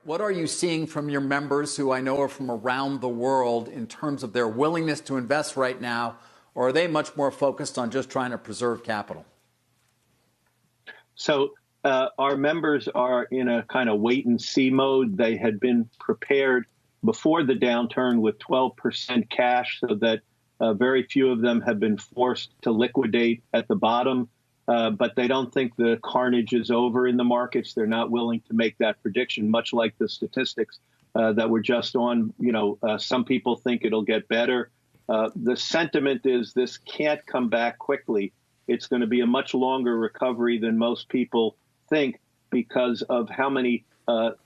What are you seeing from your members who I know are from around the world in terms of their willingness to invest right now? Or are they much more focused on just trying to preserve capital? So our members are in a kind of wait and see mode. They had been prepared before the downturn with 12% cash, so that very few of them have been forced to liquidate at the bottom. But they don't think the carnage is over in the markets. They're not willing to make that prediction, much like the statistics that were just on. Some people think it'll get better. The sentiment is this can't come back quickly. It's going to be a much longer recovery than most people think because of how many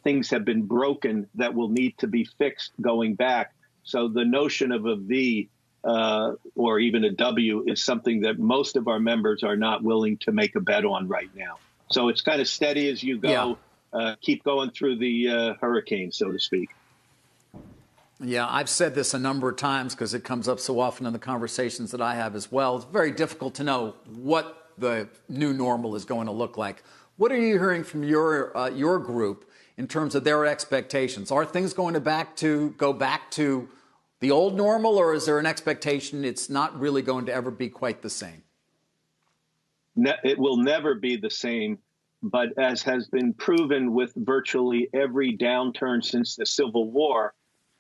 things have been broken that will need to be fixed going back. So the notion of a V or even a W is something that most of our members are not willing to make a bet on right now. So it's kind of steady as you go, keep going through the hurricane, so to speak. Yeah, I've said this a number of times because it comes up so often in the conversations that I have as well. It's very difficult to know what the new normal is going to look like. What are you hearing from your group in terms of their expectations? Are things going to go back to the old normal, or is there an expectation it's not really going to ever be quite the same? It will never be the same. But as has been proven with virtually every downturn since the Civil War,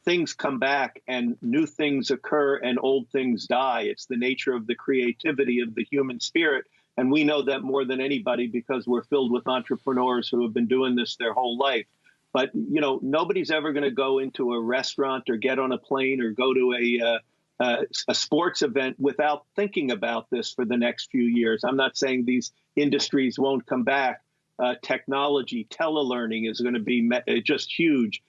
things come back and new things occur and old things die. It's the nature of the creativity of the human spirit. And we know that more than anybody because we're filled with entrepreneurs who have been doing this their whole life. But, nobody's ever going to go into a restaurant or get on a plane or go to a sports event without thinking about this for the next few years. I'm not saying these industries won't come back. Technology, telelearning is going to be just huge.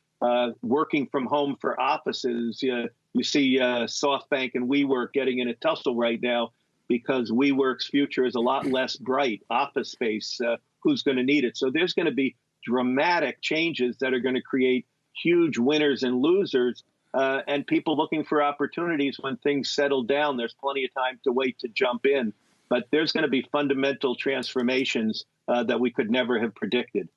Working from home for offices. You see SoftBank and WeWork getting in a tussle right now because WeWork's future is a lot less bright. Office space, who's going to need it? So there's going to be dramatic changes that are going to create huge winners and losers and people looking for opportunities when things settle down. There's plenty of time to wait to jump in. But there's going to be fundamental transformations that we could never have predicted.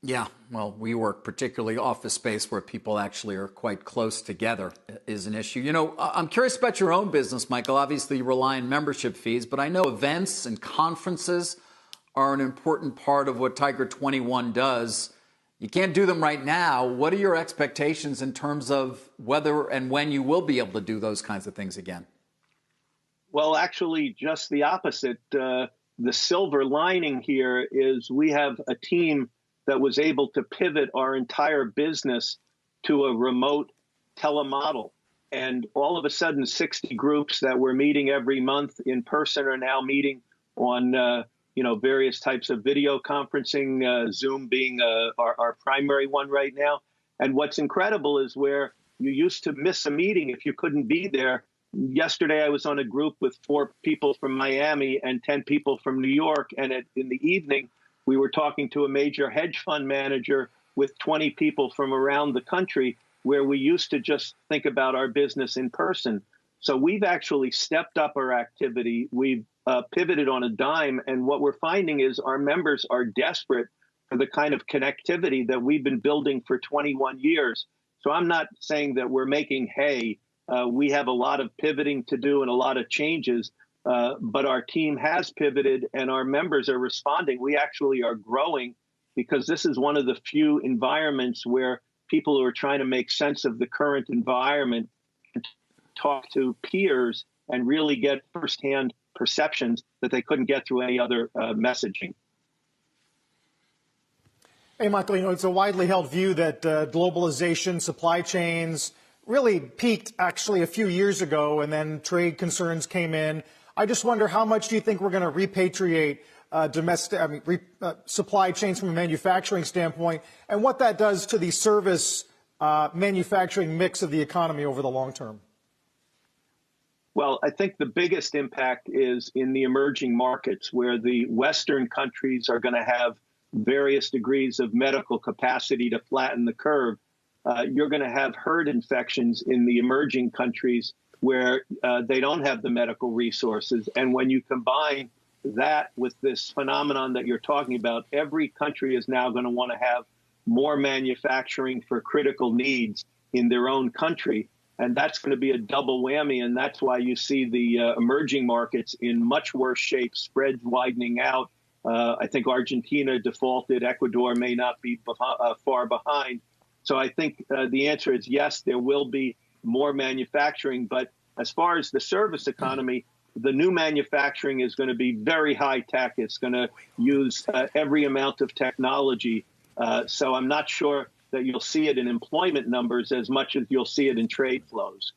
Yeah, well, we work particularly office space where people actually are quite close together is an issue. I'm curious about your own business, Michael. Obviously, you rely on membership fees, but I know events and conferences are an important part of what Tiger 21 does. You can't do them right now. What are your expectations in terms of whether and when you will be able to do those kinds of things again? Well, actually, just the opposite. The silver lining here is we have a team that was able to pivot our entire business to a remote telemodel. And all of a sudden, 60 groups that were meeting every month in person are now meeting on various types of video conferencing, Zoom being our primary one right now. And what's incredible is where you used to miss a meeting if you couldn't be there. Yesterday, I was on a group with 4 people from Miami and 10 people from New York. And in the evening, we were talking to a major hedge fund manager with 20 people from around the country where we used to just think about our business in person. So we've actually stepped up our activity. We've pivoted on a dime. And what we're finding is our members are desperate for the kind of connectivity that we've been building for 21 years. So I'm not saying that we're making hay. We have a lot of pivoting to do and a lot of changes. But our team has pivoted and our members are responding. We actually are growing because this is one of the few environments where people who are trying to make sense of the current environment can talk to peers and really get firsthand perceptions that they couldn't get through any other messaging. Hey, Michael, it's a widely held view that globalization, supply chains really peaked actually a few years ago, and then trade concerns came in. I just wonder, how much do you think we're going to repatriate supply chains from a manufacturing standpoint, and what that does to the service manufacturing mix of the economy over the long term? Well, I think the biggest impact is in the emerging markets where the Western countries are going to have various degrees of medical capacity to flatten the curve. You're going to have herd infections in the emerging countries where they don't have the medical resources. And when you combine that with this phenomenon that you're talking about, every country is now going to want to have more manufacturing for critical needs in their own country. And that's going to be a double whammy. And that's why you see the emerging markets in much worse shape, spreads widening out. I think Argentina defaulted. Ecuador may not be far behind. So I think the answer is yes, there will be more manufacturing. But as far as the service economy, the new manufacturing is going to be very high tech. It's going to use every amount of technology. So I'm not sure that you'll see it in employment numbers as much as you'll see it in trade flows.